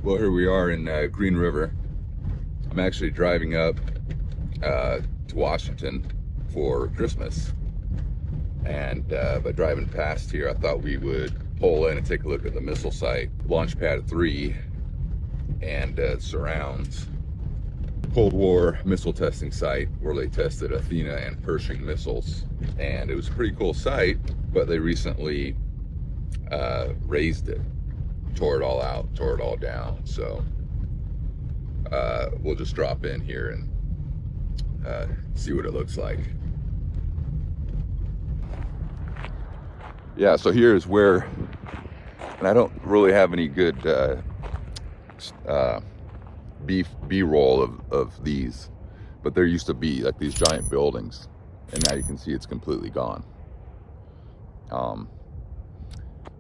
Well, here we are in Green River. I'm actually driving up to Washington for Christmas. And by driving past here, I thought we would pull in and take a look at the missile site, Launch Pad 3 and surrounds. Cold War missile testing site where they tested Athena and Pershing missiles. And it was a pretty cool site, but they recently razed it, tore it all out, tore it all down. So we'll just drop in here and see what it looks like. Yeah, so here's where, and I don't really have any good B-roll of these, but there used to be like these giant buildings, and now you can see it's completely gone.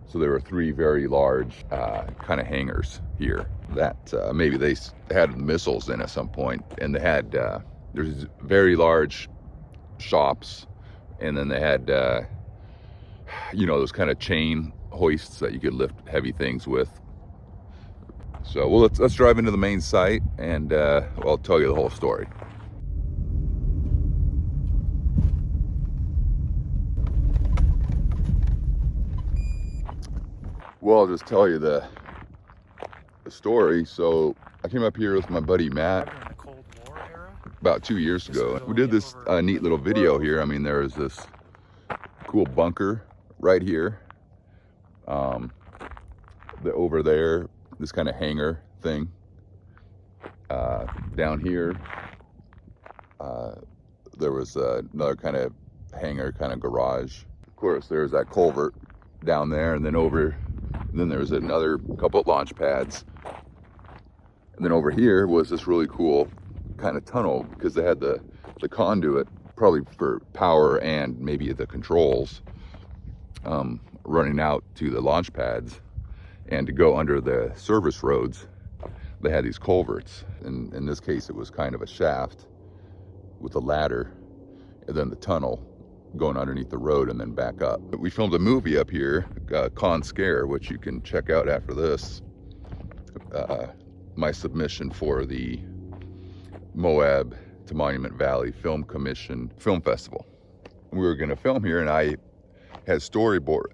So there were three very large kind of hangars here that maybe they had missiles in at some point, and they had there's very large shops, and then they had you know, those kind of chain hoists that you could lift heavy things with. So well, let's drive into the main site, and I'll tell you the whole story. Well, I'll just tell you the story. So I came up here with my buddy Matt about 2 years ago. We did this neat little video here. I mean, there was this cool bunker right here. Over there, this kind of hangar thing. Down here, there was another kind of hangar, kind of garage. Of course, there's that culvert down there, and then there's another couple of launch pads. And then over here was this really cool kind of tunnel, because they had the conduit, probably for power and maybe the controls, running out to the launch pads. And to go under the service roads, they had these culverts. And in this case, it was kind of a shaft with a ladder, and then the tunnel going underneath the road and then back up. We filmed a movie up here, Con Scare, which you can check out after this. My submission for the Moab to Monument Valley Film Commission Film Festival. We were going to film here, and I had storyboard,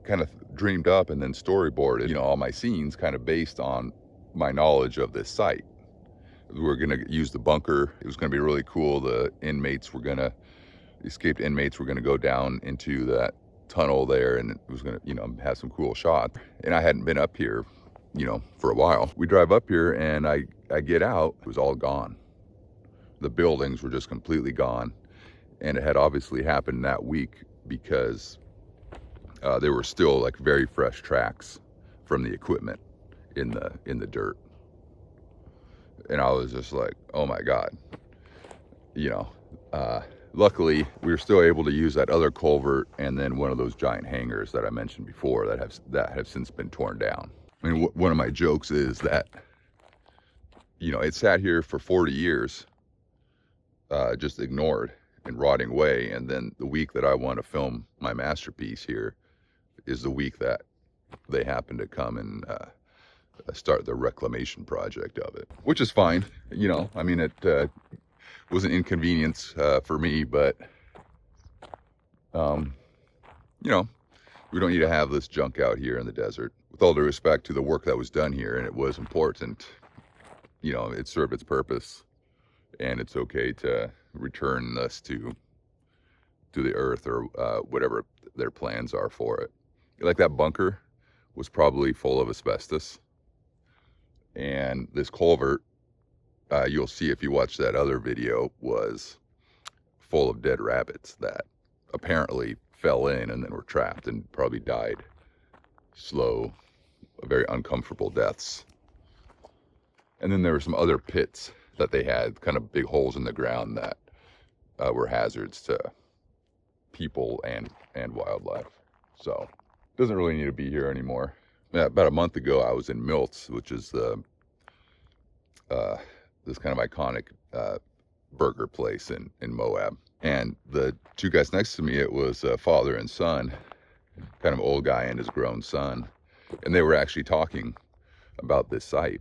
kind of dreamed up and then storyboarded, you know, all my scenes kind of based on my knowledge of this site. We were going to use the bunker. It was going to be really cool. The escaped inmates were going to go down into that tunnel there, and it was going to, you know, have some cool shots. And I hadn't been up here, you know, for a while. We drive up here, and I get out. It was all gone. The buildings were just completely gone, and it had obviously happened that week because there were still like very fresh tracks from the equipment in the dirt. And I was just like, oh my God, you know. Luckily, we were still able to use that other culvert and then one of those giant hangars that I mentioned before that have since been torn down. I mean, one of my jokes is that, you know, it sat here for 40 years, just ignored and rotting away. And then the week that I want to film my masterpiece here is the week that they happen to come and start the reclamation project of it, which is fine. You know, I mean, it was an inconvenience for me, but you know, we don't need to have this junk out here in the desert. With all due respect to the work that was done here, and it was important, you know, it served its purpose, and it's okay to return this to the earth, or whatever their plans are for it. Like that bunker was probably full of asbestos, and this culvert, you'll see if you watch that other video, was full of dead rabbits that apparently fell in and then were trapped and probably died slow, very uncomfortable deaths. And then there were some other pits that they had, kind of big holes in the ground that were hazards to people and wildlife. So it doesn't really need to be here anymore. Yeah, about a month ago, I was in Milt's, which is this kind of iconic burger place in Moab. And the two guys next to me, it was a father and son, kind of old guy and his grown son. And they were actually talking about this site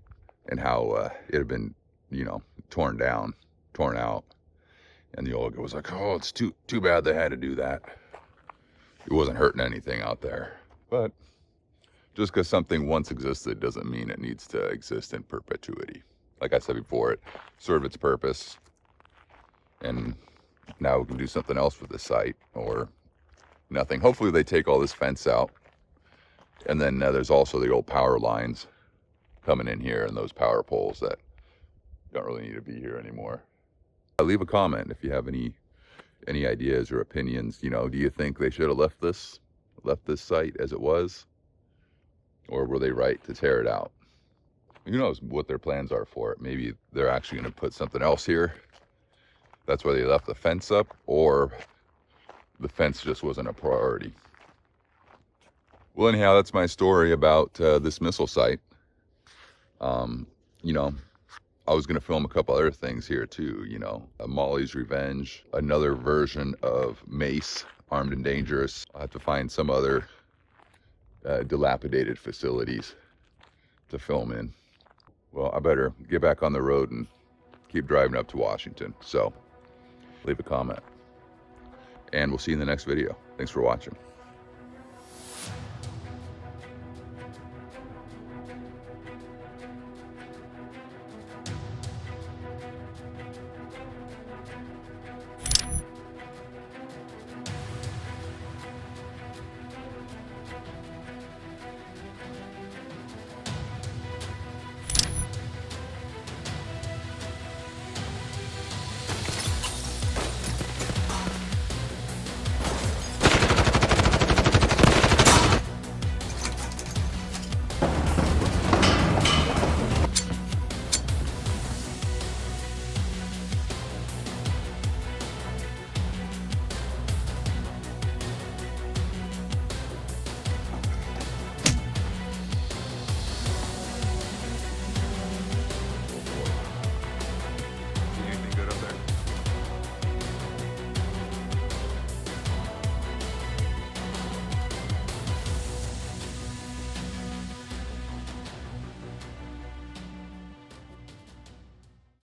and how it had been, you know, torn down, torn out. And the old guy was like, oh, it's too bad they had to do that. It wasn't hurting anything out there. But just because something once existed doesn't mean it needs to exist in perpetuity. Like I said before, it served its purpose. And now we can do something else with the site, or nothing. Hopefully they take all this fence out. And then there's also the old power lines coming in here, and those power poles that don't really need to be here anymore. Leave a comment if you have any ideas or opinions. You know, do you think they should have left this site as it was, or were they right to tear it out? Who knows what their plans are for it? Maybe they're actually going to put something else here. That's why they left the fence up, or the fence just wasn't a priority. Well, anyhow, that's my story about this missile site. You know, I was going to film a couple other things here too, you know, Molly's Revenge, another version of Mace, Armed and Dangerous. I'll have to find some other dilapidated facilities to film in. Well, I better get back on the road and keep driving up to Washington. So leave a comment, and we'll see you in the next video. Thanks for watching.